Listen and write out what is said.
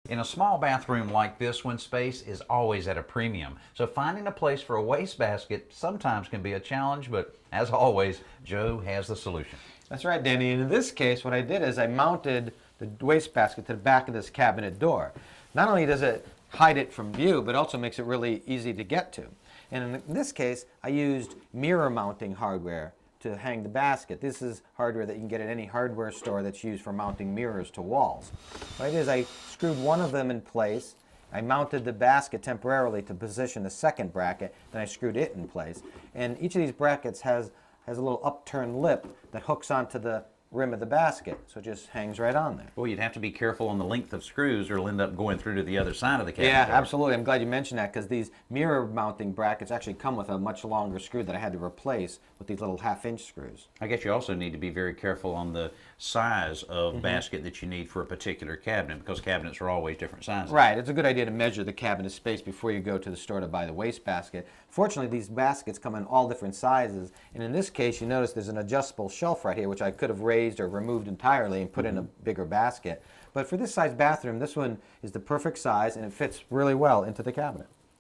In a small bathroom like this one, space is always at a premium. So finding a place for a wastebasket sometimes can be a challenge, but as always, Joe has the solution. That's right, Danny. And in this case, what I did is I mounted the wastebasket to the back of this cabinet door. Not only does it hide it from view, but also makes it really easy to get to. And in this case, I used mirror mounting hardware to hang the basket. This is hardware that you can get at any hardware store that's used for mounting mirrors to walls. What I did is I screwed one of them in place. I mounted the basket temporarily to position the second bracket, then I screwed it in place. And each of these brackets has a little upturned lip that hooks onto the rim of the basket, so it just hangs right on there. Well, you'd have to be careful on the length of screws or it'll end up going through to the other side of the cabinet. Yeah, absolutely. I'm glad you mentioned that because these mirror mounting brackets actually come with a much longer screw that I had to replace with these little half-inch screws. I guess you also need to be very careful on the size of basket that you need for a particular cabinet because cabinets are always different sizes. Right. It's a good idea to measure the cabinet space before you go to the store to buy the wastebasket. Fortunately, these baskets come in all different sizes, and in this case, you notice there's an adjustable shelf right here, which I could have raised or removed entirely and put in a bigger basket. But for this size bathroom, this one is the perfect size, and it fits really well into the cabinet.